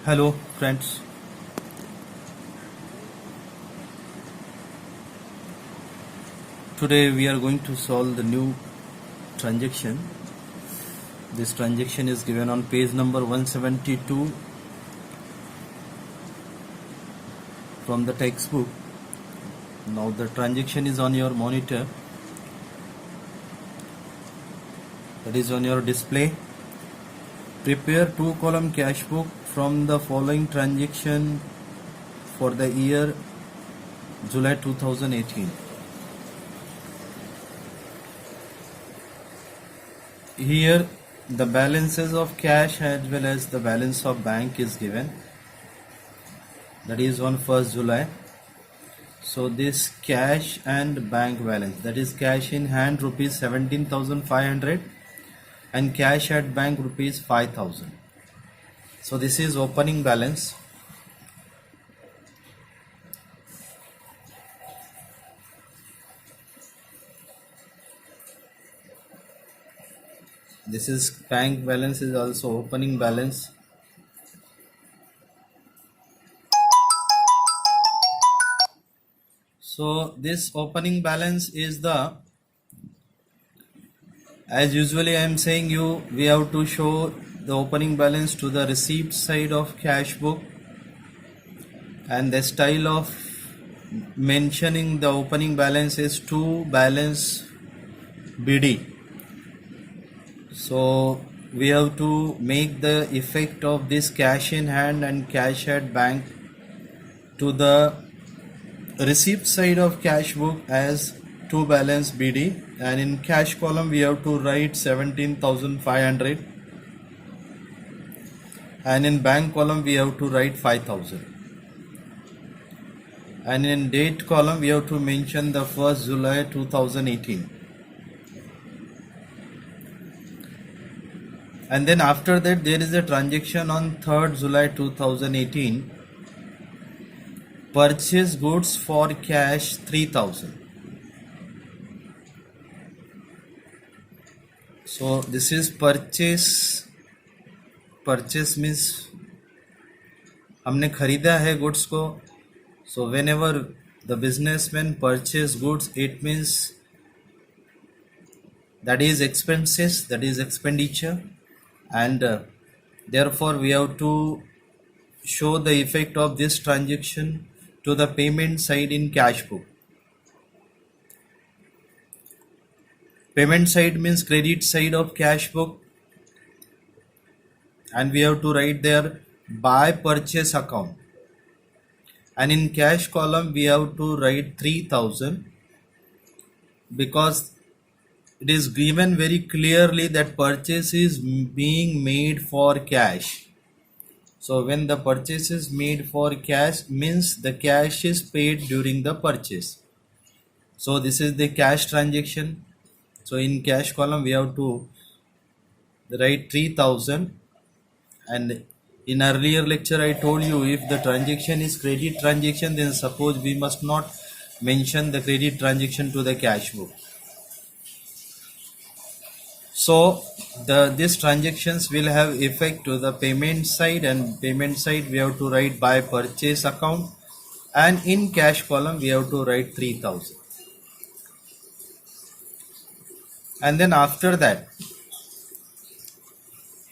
Hello friends, today we are going to solve the new transaction. This transaction is given on page number 172 from the textbook. Now the transaction is on your monitor, that is on your display. Prepare 2-column cash book from the following transaction for the year July 2018. Here the balances of cash as well as the balance of bank is given, that is on 1st July. So this cash and bank balance, that is cash in hand rupees 17,500 and cash at bank rupees 5,000. So this is opening balance. This is bank balance, is also opening balance. So this opening balance is the, as usually I am saying you, we have to show the opening balance to the receipt side of cash book, and the style of mentioning the opening balance is to balance BD. So we have to make the effect of this cash in hand and cash at bank to the receipt side of cash book as to balance BD, and in cash column we have to write 17,500 and in bank column we have to write 5,000, and in date column we have to mention the 1st July 2018. And then after that there is a transaction on 3rd July 2018. Purchase goods for cash 3,000. So this is purchase. Purchase means हमने खरीदा है goods को. So whenever the businessman purchase goods, it means that is expenses, that is expenditure, and therefore we have to show the effect of this transaction to the payment side in cash book. Payment side means credit side of cash book, and we have to write there buy purchase account, and in cash column we have to write 3,000 because it is given very clearly that purchase is being made for cash. So when the purchase is made for cash means the cash is paid during the purchase. So this is the cash transaction. So in cash column we have to write 3,000, and in earlier lecture I told you if the transaction is credit transaction, then suppose we must not mention the credit transaction to the cash book. So these transactions will have effect to the payment side, and payment side we have to write by purchase account, and in cash column we have to write 3,000. And then after that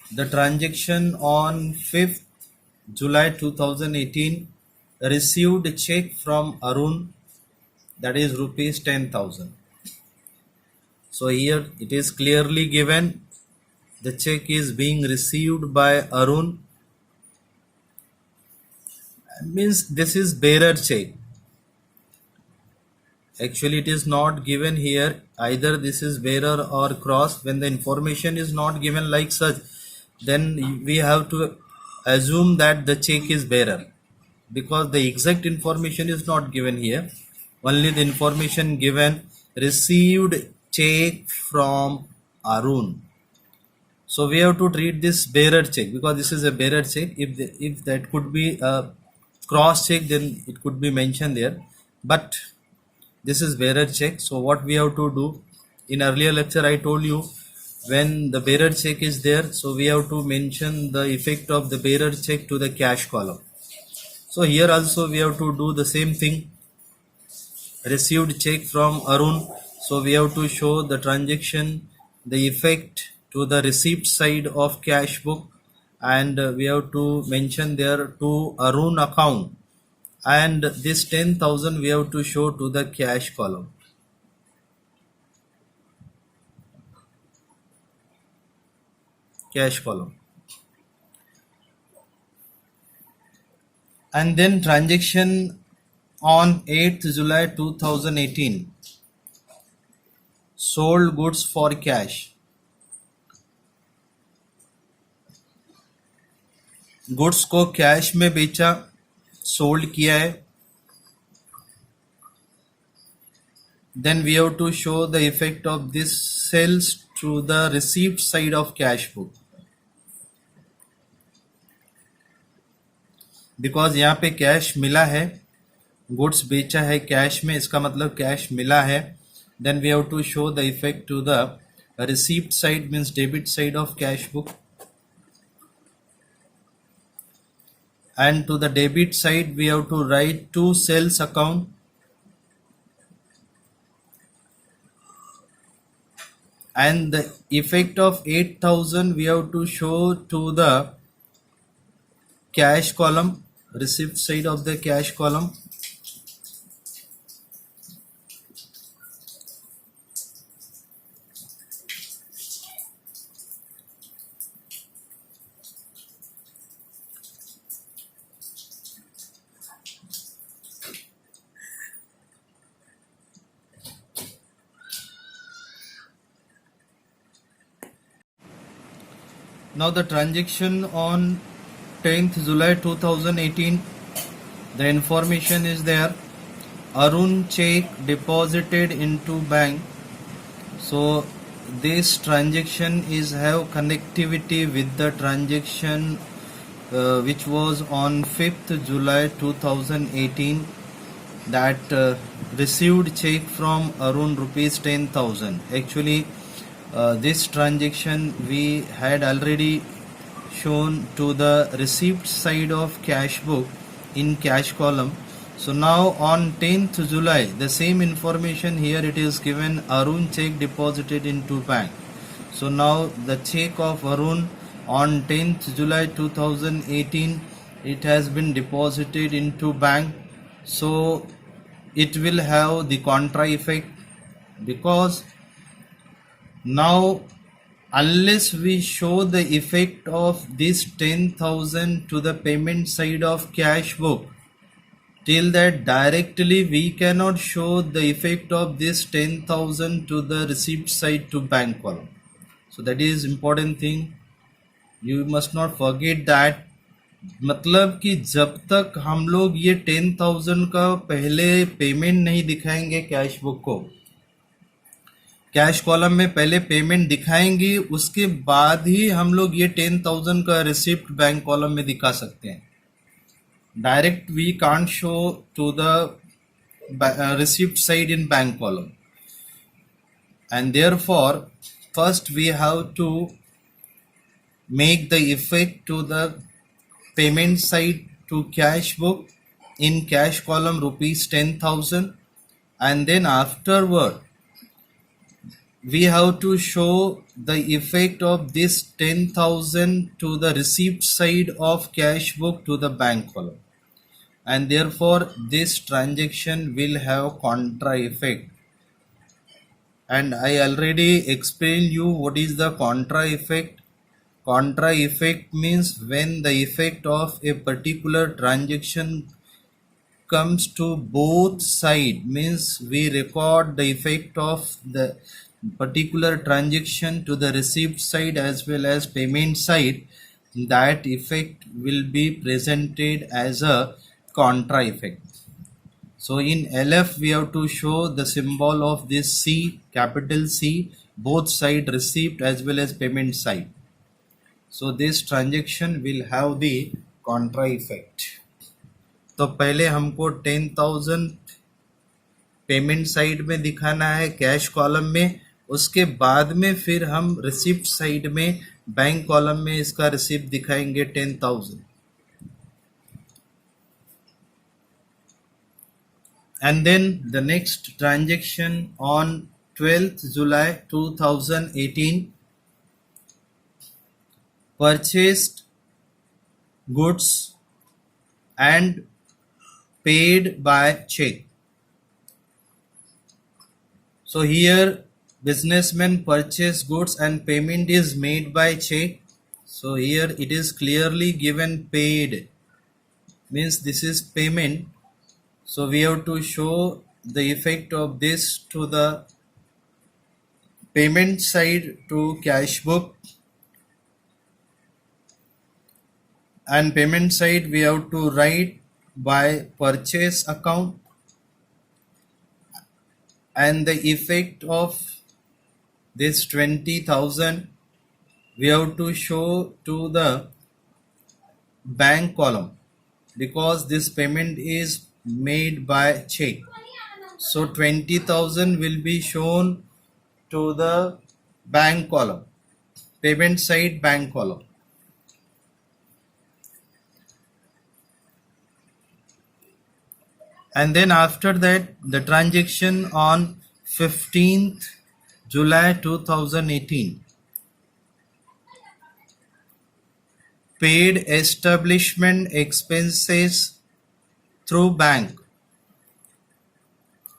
the transaction on 5th July 2018 received a check from Arun, that is rupees 10,000. So here it is clearly given the check is being received by Arun, means this is bearer check. Actually it is not given here, either this is bearer or cross. When the information is not given like such, then we have to assume that the check is bearer, because the exact information is not given here. Only the information given received check from Arun. So we have to treat this bearer check because this is a bearer check. If that could be a cross check, then it could be mentioned there, but this is bearer check. So what we have to do, in earlier lecture I told you when the bearer check is there, so we have to mention the effect of the bearer check to the cash column. So here also we have to do the same thing. Received check from Arun, so we have to show the transaction, the effect to the receipt side of cash book, and we have to mention there to Arun account, and this 10,000 we have to show to the cash column. And then transaction on 8th July 2018, sold goods for cash. Goods को cash में बेचा, sold किया है. Then we have to show the effect of this sales to the receipt side of cash book. Because यहाँ पे cash मिला है, goods बेचा है कैश में, इसका मतलब कैश मिला है. Then we have to show the effect to the receipt side, means debit side of cash book, and to the debit side we have to write to sales account, and the effect of 8,000 we have to show to the cash column, receipt side of the cash column. Now the transaction on 10th July 2018, the information is there. Arun check deposited into bank. So this transaction is have connectivity with the transaction which was on 5th July 2018, that received check from Arun rupees 10,000. Actually this transaction we had already shown to the receipt side of cash book in cash column. So now on 10th July the same information here it is given, Arun check deposited into bank. So now the check of Arun on 10th July 2018, it has been deposited into bank. So it will have the contra effect, because now unless we show the effect of this 10,000 to the payment side of cash book, till that directly we cannot show the effect of this 10,000 to the receipt side to bank column. So that is important thing, you must not forget that. मतलब कि जब तक हम लोग ये 10,000 का पहले payment नहीं दिखाएंगे कैश बुक को, कैश कॉलम में पहले पेमेंट दिखाएंगे, उसके बाद ही हम लोग ये 10,000 का रिसिप्ट बैंक कॉलम में दिखा सकते हैं. Direct we can't show to the receipt side in bank column, and therefore first we have to make the effect to the payment side to cash book in cash column rupees 10,000, and then afterward we have to show the effect of this 10,000 to the receipt side of cash book to the bank column, and therefore this transaction will have contra effect. And I already explained you what is the contra effect. Contra effect means when the effect of a particular transaction comes to both side, means we record the effect of the particular transaction to the receipt side as well as payment side, that effect will be presented as a contra effect. So in LF we have to show the symbol of this C, capital C, both side, receipt as well as payment side. So this transaction will have the contra effect. तो पहले हमको 10,000 payment side में दिखाना है cash column में, उसके बाद में फिर हम रिसिप्ट साइड में बैंक कॉलम में इसका रिसिप्ट दिखाएंगे 10,000. And then the next transaction on 12th July 2018, purchased goods and paid by check. So here businessman purchase goods and payment is made by check. So here it is clearly given paid, means this is payment. So we have to show the effect of this to the payment side to cash book, and payment side we have to write by purchase account, and the effect of this 20,000 we have to show to the bank column, because this payment is made by check. So 20,000 will be shown to the bank column, payment side bank column. And then after that, the transaction on 15th July 2018, paid establishment expenses through bank.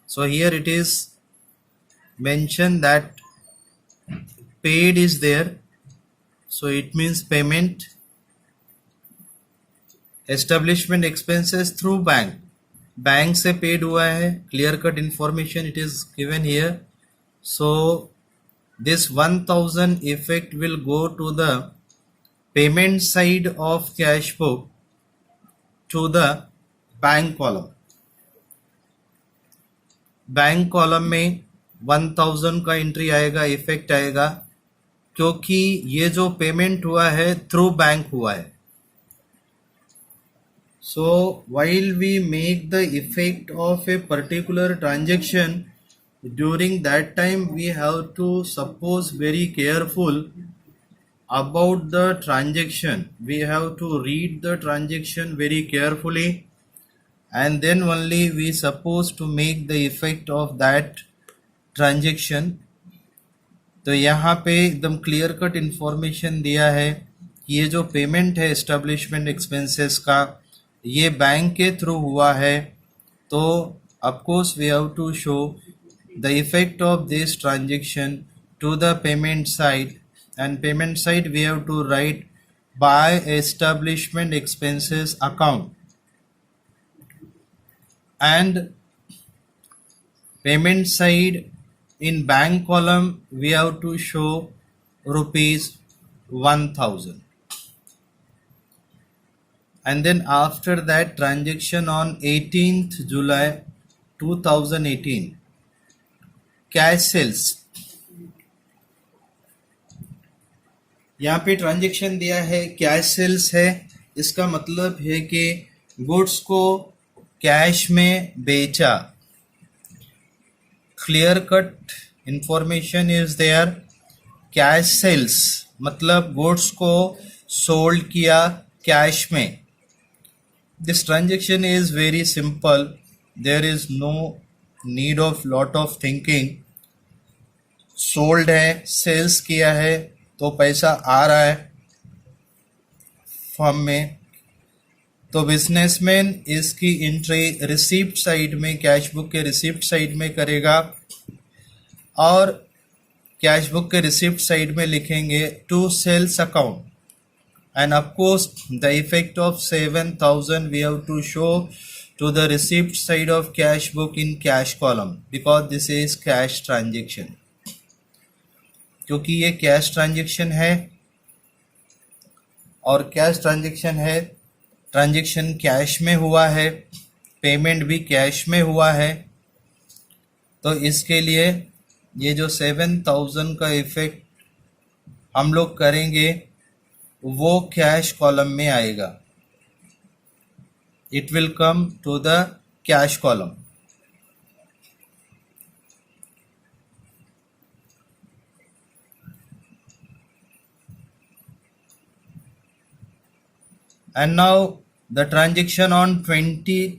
So here it is mentioned that paid is there, so it means payment. Establishment expenses through bank, bank से paid हुआ है, clear cut information it is given here. So this 1,000 effect will go to the payment side of cash book to the bank column. Bank column में 1,000 का entry आएगा, effect आएगा, क्योंकि ये जो पेमेंट हुआ है थ्रू बैंक हुआ है. So while we make the effect of a particular transaction, during that time we have to suppose very careful about the transaction. We have to read the transaction very carefully, and then only we suppose to make the effect of that transaction. तो यहाँ पे एकदम clear cut information दिया है कि ये जो payment है एस्टेब्लिशमेंट एक्सपेंसेस का, ये बैंक के थ्रू हुआ है. तो of course we have to show the effect of this transaction to the payment side, and payment side we have to write by establishment expenses account, and payment side in bank column we have to show rupees 1,000. And then after that transaction on 18th July 2018, cash sales. यहाँ पे transaction दिया है cash sales है. इसका मतलब है कि goods को कैश में बेचा. Clear cut information is there. Cash sales मतलब गुड्स को सोल्ड किया कैश में. This transaction is very simple, there is no need of lot of thinking. Sold है, सेल्स किया है, तो पैसा आ रहा है फर्म में, तो बिजनेसमैन इसकी एंट्री रिसिप्ट साइड में, कैश बुक के रिसिप्ट साइड में करेगा, और कैश बुक के रिसिप्ट साइड में लिखेंगे to sales account. And of course the effect of 7,000 we have to show to the receipt side of cash book in cash column, because this is cash transaction. क्योंकि ये cash transaction है, और cash transaction है, transaction cash में हुआ है, payment भी cash में हुआ है, तो इसके लिए ये जो 7,000 का इफेक्ट हम लोग करेंगे वो कैश कॉलम में आएगा. It will come to the cash column. And now the transaction on 20th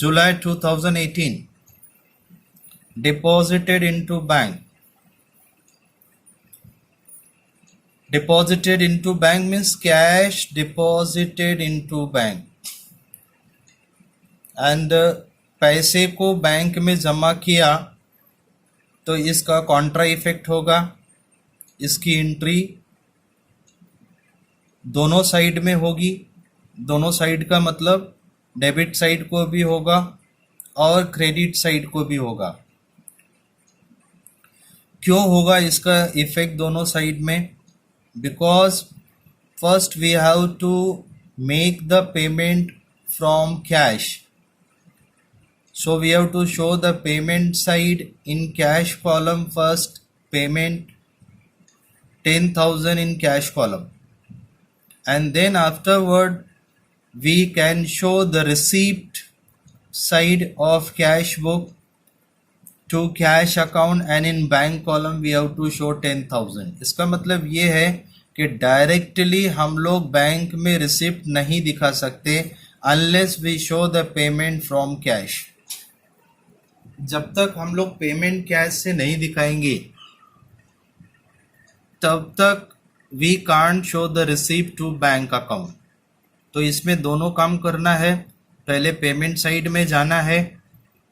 July 2018, deposited into bank. Deposited into bank means cash deposited into bank. And पैसे को बैंक में जमा किया तो इसका कॉन्ट्रा इफेक्ट होगा. इसकी एंट्री दोनों साइड में होगी. दोनों साइड का मतलब डेबिट साइड को भी होगा और क्रेडिट साइड को भी होगा. क्यों होगा इसका इफेक्ट दोनों साइड में? Because first we have to make the payment from cash. So we have to show the payment side in cash column first. Payment 10,000 in cash column, and then afterward we can show the receipt side of cash book to cash account, and in bank column we have to show 10,000. इसका मतलब ये है कि directly हम लोग bank में receipt नहीं दिखा सकते unless we show the payment from cash. जब तक हम लोग पेमेंट कैश से नहीं दिखाएंगे तब तक we can't show the receipt to bank account. तो इसमें दोनों काम करना है. पहले पेमेंट साइड में जाना है.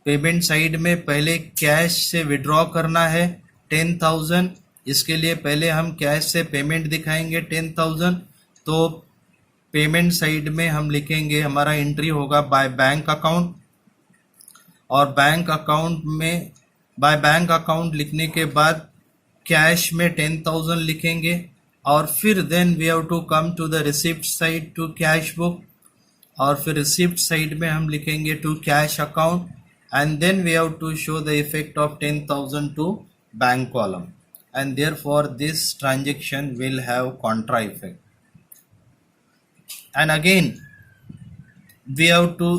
पेमेंट साइड में पहले कैश से विड्रॉ करना है 10,000. इसके लिए पहले हम कैश से पेमेंट दिखाएंगे 10,000. तो पेमेंट साइड में हम लिखेंगे, हमारा एंट्री होगा बाय बैंक अकाउंट, और बैंक अकाउंट में बाय बैंक अकाउंट लिखने के बाद कैश में 10,000 लिखेंगे, और फिर then we have to come to the receipt side to cash book, और फिर रिसिप्ट साइड में हम लिखेंगे to cash account, and then we have to show the effect of 10,000 to bank column, and therefore this transaction will have contra effect. And again we have to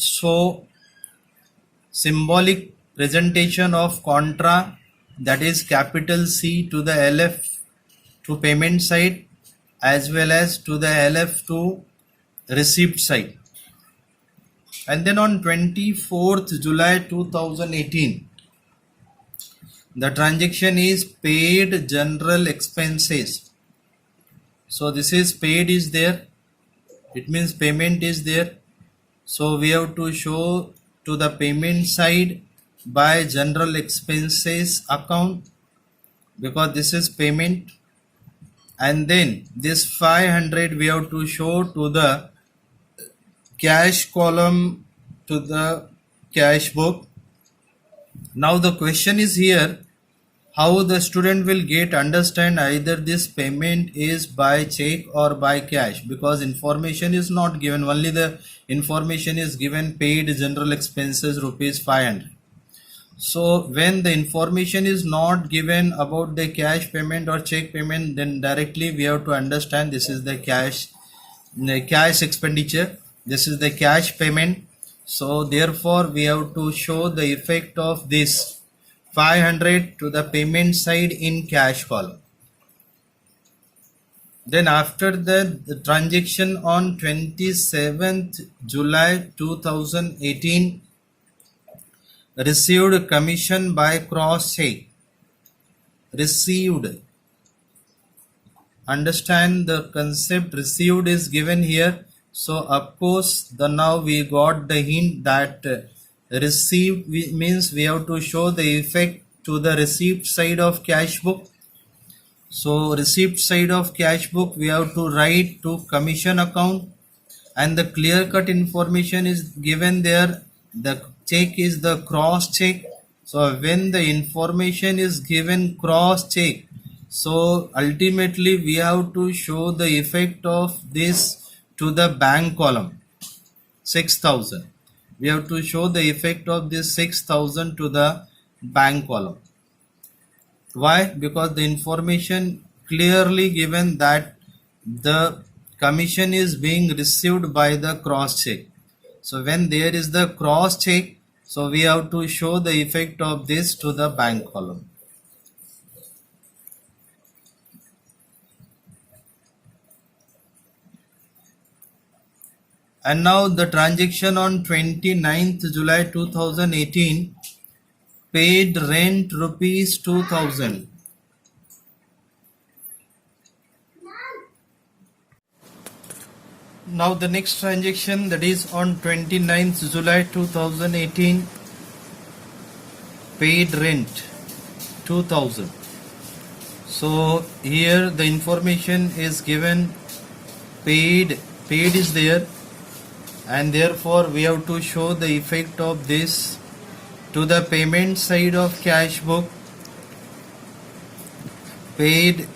show symbolic presentation of contra, that is capital C to the LF to payment side as well as to the LF to receipt side. And then on 24th July 2018, the transaction is paid general expenses. So this is paid is there, it means payment is there. So we have to show to the payment side by general expenses account, because this is payment, and then this 500 we have to show to the cash column to the cash book. Now the question is here, how the student will get understand either this payment is by check or by cash, because information is not given, only the information is given paid general expenses rupees 500. So when the information is not given about the cash payment or check payment, then directly we have to understand this is the cash expenditure, this is the cash payment. So therefore we have to show the effect of this 500 to the payment side in cash column. Then after that, the transaction on 27th July 2018, received commission by cross check. Received, understand the concept, received is given here. So of course the now we got the hint that received means we have to show the effect to the receipt side of cash book. So receipt side of cash book we have to write to commission account, and the clear cut information is given there. The check is the cross check. So when the information is given cross check, so ultimately we have to show the effect of this to the bank column 6,000. We have to show the effect of this 6,000 to the bank column. Why? Because the information clearly given that the commission is being received by the cross check. So when there is the cross check, so we have to show the effect of this to the bank column. And now the transaction on 29th July 2018, paid rent rupees 2000. Now the next transaction, that is on 29th July 2018, paid rent 2000. So here the information is given, paid is there, and therefore we have to show the effect of this to the payment side of cash book. Paid,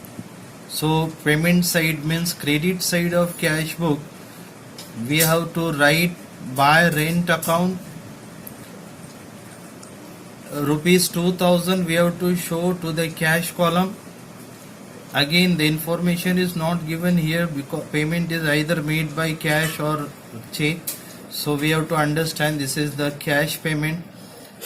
so payment side means credit side of cash book, we have to write by rent account rupees 2000 we have to show to the cash column. Again the information is not given here because payment is either made by cash or check, so we have to understand this is the cash payment,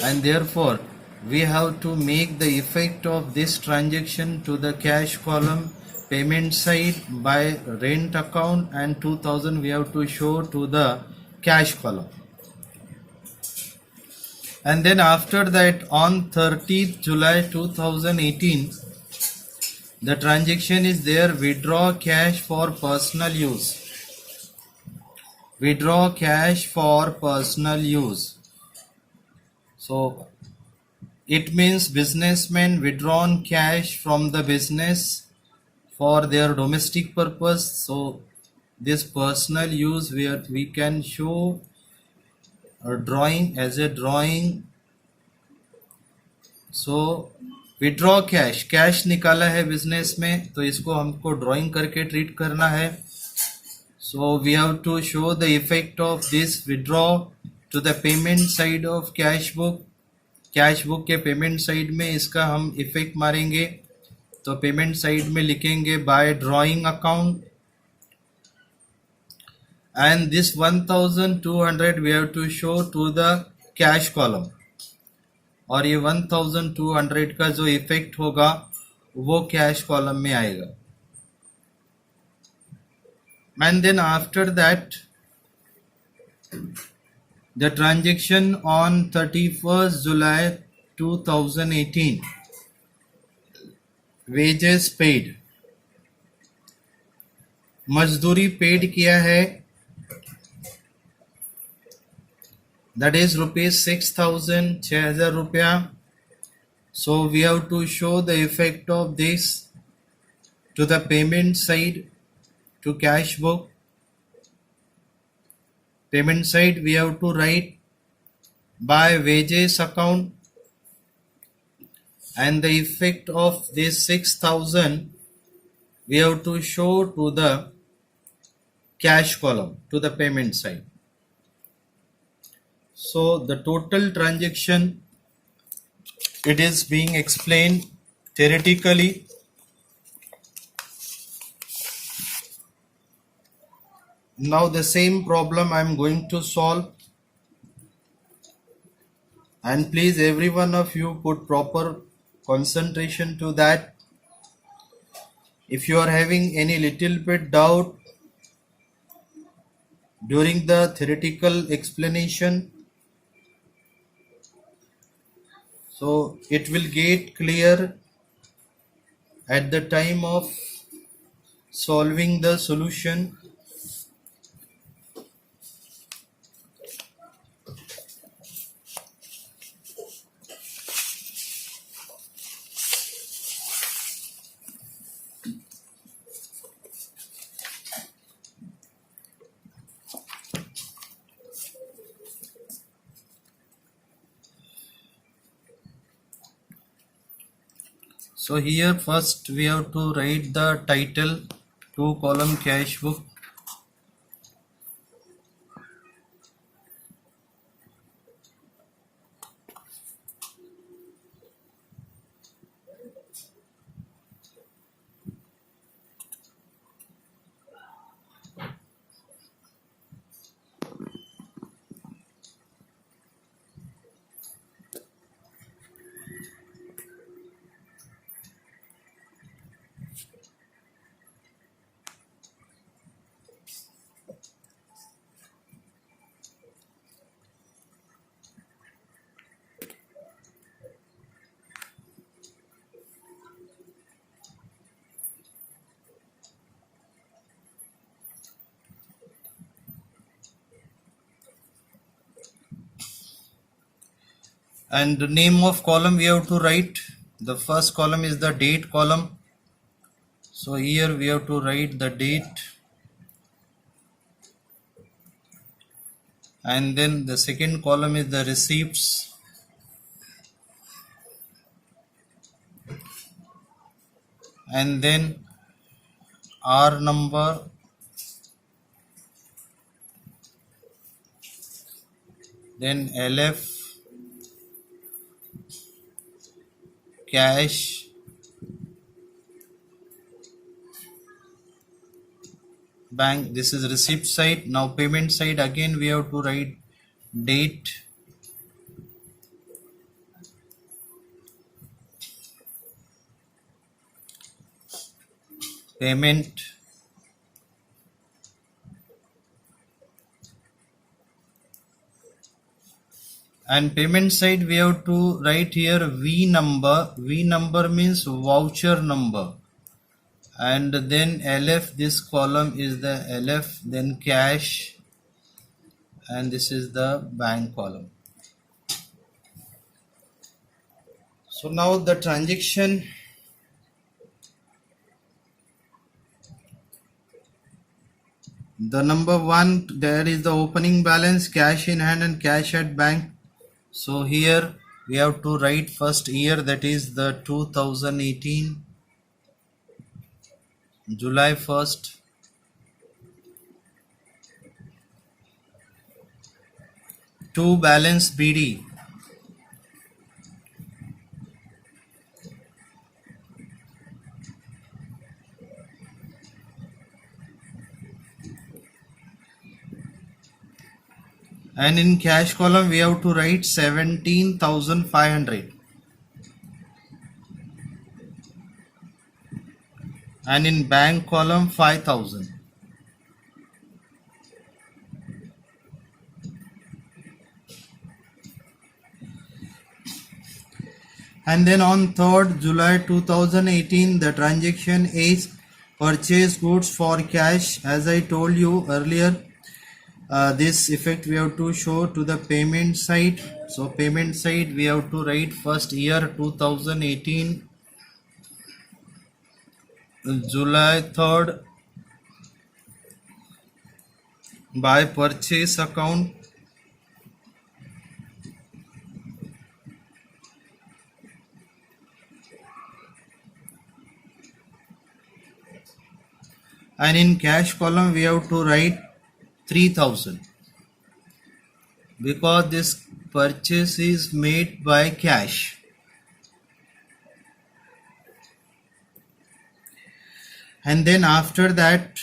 and therefore we have to make the effect of this transaction to the cash column payment side by rent account, and 2000 we have to show to the cash column. And then after that, on 30th July 2018, the transaction is there, withdraw cash for personal use. Withdraw cash for personal use. So it means businessmen withdrawn cash from the business for their domestic purpose. So this personal use where we can show a drawing as a drawing. So withdraw cash, cash निकाला है business में, तो इसको हमको drawing करके treat करना है. So we have to show the effect of this withdraw to the payment side of cash book. Cash book के पेमेंट साइड में इसका हम इफेक्ट मारेंगे, तो पेमेंट साइड में लिखेंगे by drawing account, and this 1200 we have to show to the cash column, और ये 1200 का जो इफेक्ट होगा वो कैश कॉलम में आएगा. And then after that the transaction on 31st July 2018, wages paid, मजदूरी पेड किया है, that is rupees 6000, 6000 रुपया. So we have to show the effect of this to the payment side to cash book. Payment side we have to write by wages account, and the effect of this 6000 we have to show to the cash column to the payment side. So the total transaction, it is being explained theoretically. Now the same problem I am going to solve, and please every one of you put proper concentration to that. If you are having any little bit doubt during the theoretical explanation, so it will get clear at the time of solving the solution. So here first we have to write the title, 2-column cash book. And the name of column we have to write. The first column is the date column. So here we have to write the date, and then the second column is the receipts, and then R number, then LF, cash, bank. This is receipt side. Now payment side, again we have to write date, payment, and payment side we have to write here V number. V number means voucher number. And then LF, this column is the LF, then cash, and this is the bank column. So now the transaction, the number one, there is the opening balance, cash in hand and cash at bank. So here we have to write first year, that is the 2018, July 1st. To balance BD. And in cash column we have to write 17,500. And in bank column 5,000. And then on 3rd July 2018, the transaction is purchase goods for cash. As I told you earlier, this effect we have to show to the payment side. So payment side we have to write first year 2018, July 3rd, by purchase account. And in cash column we have to write 3,000 because this purchase is made by cash. And then after that,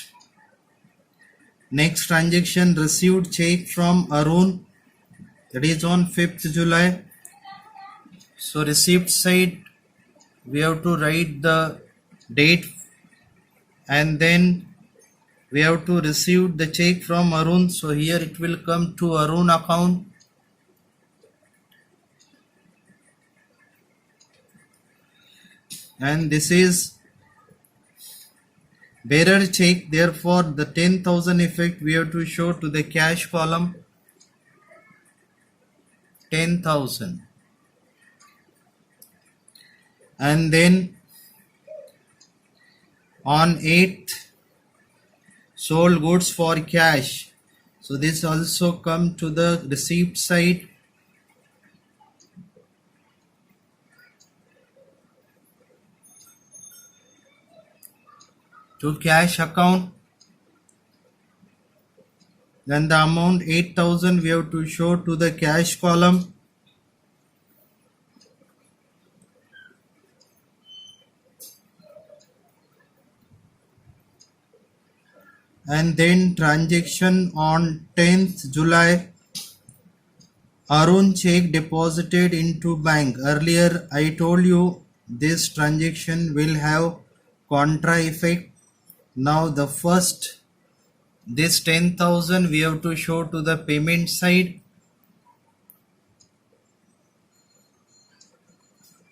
next transaction, received check from Arun, that is on 5th July. So receipt side we have to write the date, and then we have to receive the check from Arun. So here it will come to Arun account. And this is bearer check. Therefore the 10,000 effect we have to show to the cash column. 10,000. And then on 8th, sold goods for cash. So this also come to the receipt side. To cash account. Then the amount 8,000 we have to show to the cash column. And then transaction on 10th July, Arun check deposited into bank. Earlier I told you this transaction will have contra effect. Now the first, this 10,000 we have to show to the payment side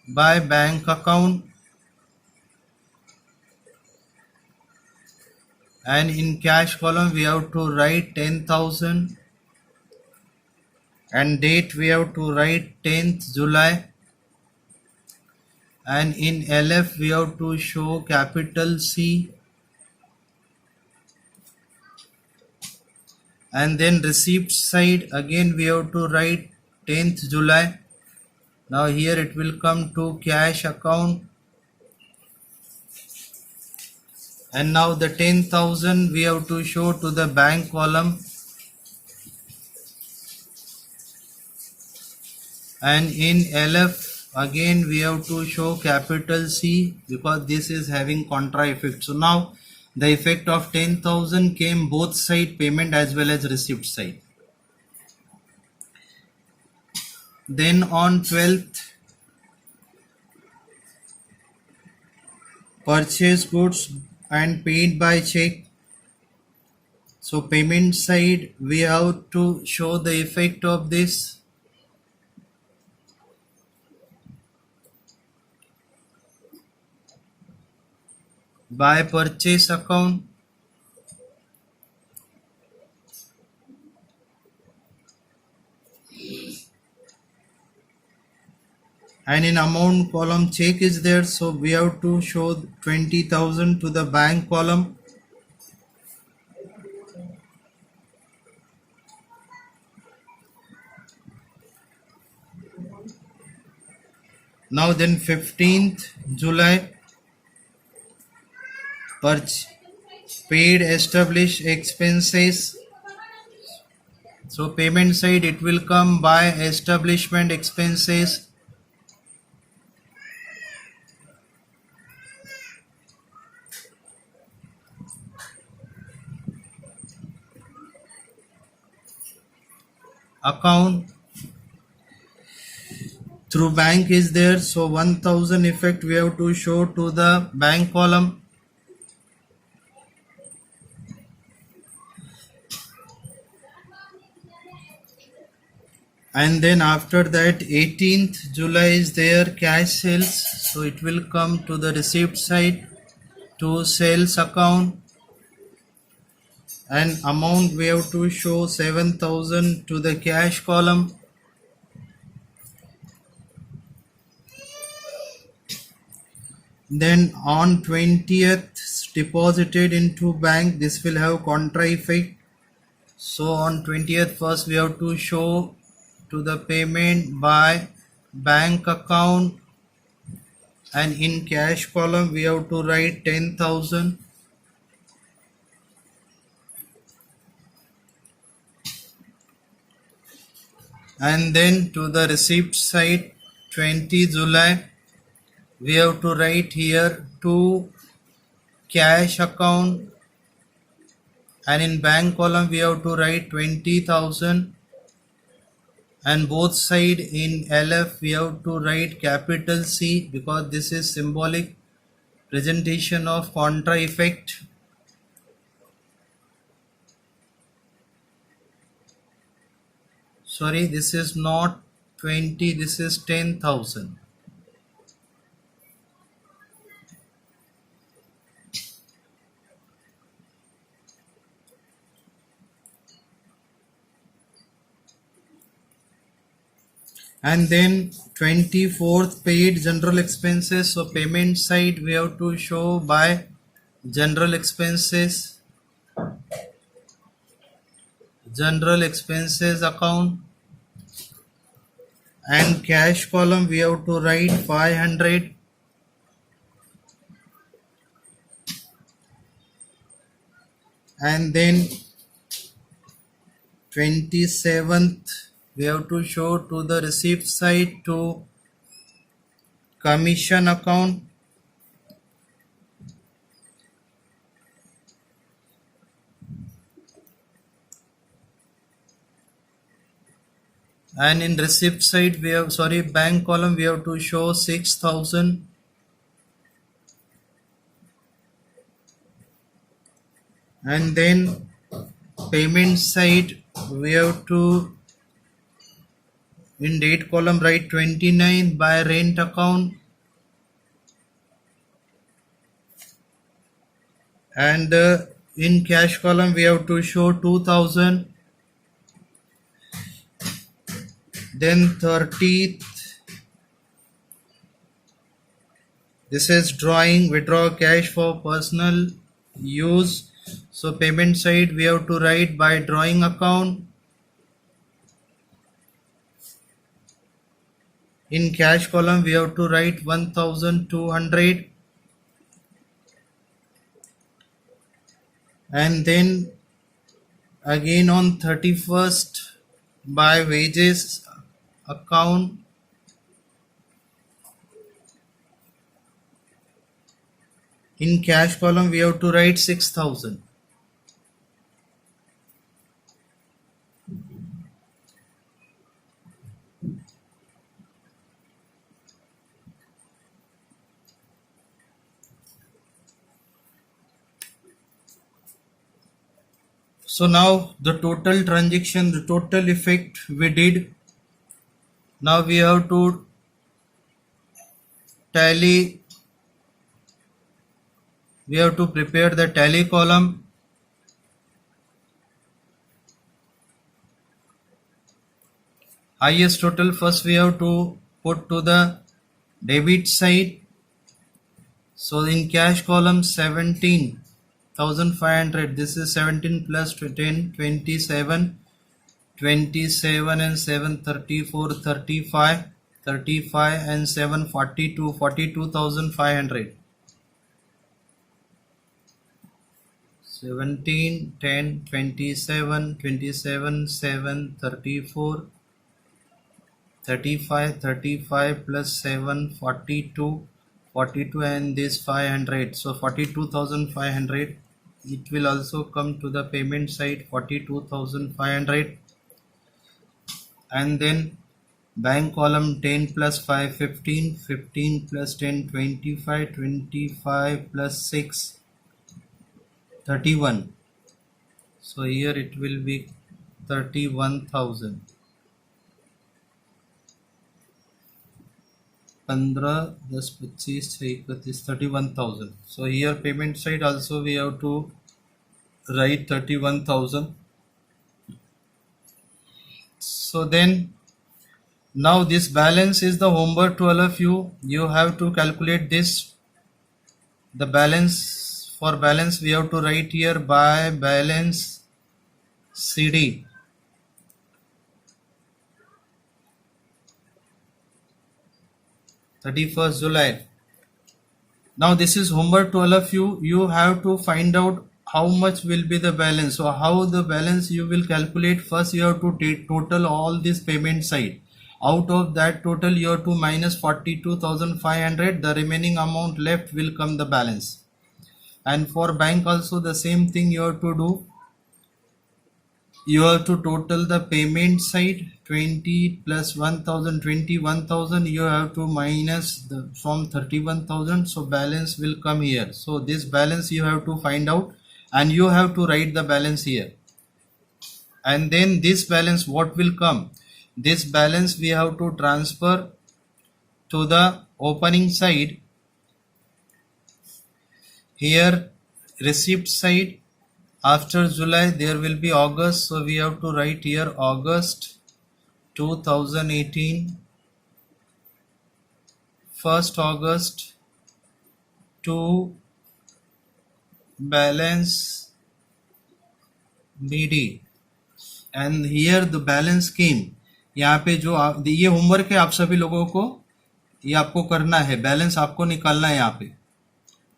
by bank account. And in cash column we have to write 10,000, and date we have to write 10th July, and in LF we have to show capital C, and then receipt side again we have to write 10th July. Now here it will come to cash account, and now the 10,000 we have to show to the bank column, and in LF again we have to show capital C because this is having contra effect. So now the effect of 10,000 came both side, payment as well as receipt side. Then on 12th, purchase goods and paid by check. So payment side we have to show the effect of this. By purchase account, and in amount column check is there, so we have to show 20,000 to the bank column. Now then 15th July, paid established expenses. So payment side it will come by establishment expenses, account through bank is there, so 1,000 effect we have to show to the bank column. And then after that 18th July is there, cash sales, so it will come to the receipt side to sales account, and amount we have to show 7,000 to the cash column. Then on 20th deposited into bank, this will have contra effect. So on 20th first we have to show to the payment by bank account, and in cash column we have to write 10,000. And then to the receipt side 20 July we have to write here to cash account, and in bank column we have to write 20,000, and both side in LF we have to write capital C because this is symbolic presentation of contra effect. Sorry, this is not 20, this is 10,000. And then 24th paid general expenses, so payment side we have to show by general expenses account, and cash column we have to write 500, and then 27th we have to show to the receipt side to commission account, and in receipt side we have, bank column we have to show 6,000, and then payment side we have to in date column write 29 by rent account, and in cash column we have to show 2,000, then 30th, this is drawing withdraw cash for personal use. So payment side we have to write by drawing account. In cash column we have to write 1200, and then again on 31st by wages account in cash column we have to write 6000. So now the total transaction, the total effect we did. Now we have to tally, we have to prepare the tally column. Highest total first we have to put to the debit side. So in cash column 17,500, this is 17 plus 10, 27, 27 and 7, 34, 35, 35 and 7, 42, 42,500. 17, 10, 27, 27, 7, 34, 35, 35 plus 7, 42, 42 and this 500. So 42,500. It will also come to the payment side, 42,500. And then bank column 10 plus 5, 15, 15 plus 10, 25, 25 plus 6, 31. So here it will be 31,000. 15, 10, 25, 6, 31, 31,000. So here payment side also we have to write 31,000. So then now this balance is the homework to all of you. You have to calculate this. The balance, for balance we have to write here by balance CD. July 31st. Now this is homework to all of you. You have to find out how much will be the balance. So how the balance you will calculate. First you have to take total all this payment side. Out of that total you have to minus 42,500. The remaining amount left will come the balance. And for bank also the same thing you have to do. You have to total the payment side, 20 plus 1,000, 21,000. You have to minus the from 31,000. So balance will come here. So this balance you have to find out, and you have to write the balance here. And then this balance what will come? This balance we have to transfer to the opening side. Here receipt side. After July there will be August, so we have to write here August 2018, 1st August to balance BD, and here the balance came. यहाँ पे जो ये homework है आप सभी लोगों को, ये आपको करना है, बैलेंस आपको निकालना है यहाँ पे,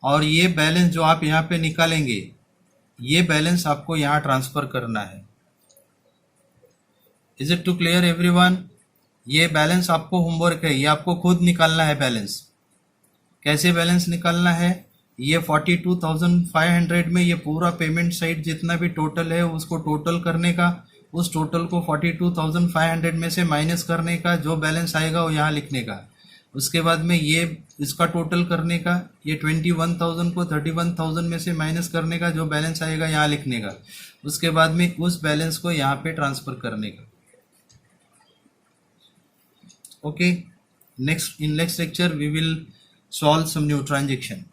और ये बैलेंस जो आप यहाँ पे निकालेंगे ये बैलेंस आपको यहाँ ट्रांसफर करना है. Is it too clear everyone? ये बैलेंस आपको होमवर्क है, ये आपको खुद निकालना है बैलेंस. कैसे बैलेंस निकालना है? ये 42,500 में ये पूरा पेमेंट साइड जितना भी टोटल है उसको टोटल करने का, उस टोटल को 42,500 में से माइनस करने का, जो बैलेंस आएगा वो यहाँ लिखने का. उसके बाद में ये इसका टोटल करने का, ये 21,000 को 31,000 में से माइनस करने का, जो बैलेंस आएगा यहाँ लिखने का. उसके बाद में उस बैलेंस को यहाँ पे ट्रांसफर करने का. Okay, next in next lecture we will solve some new transaction.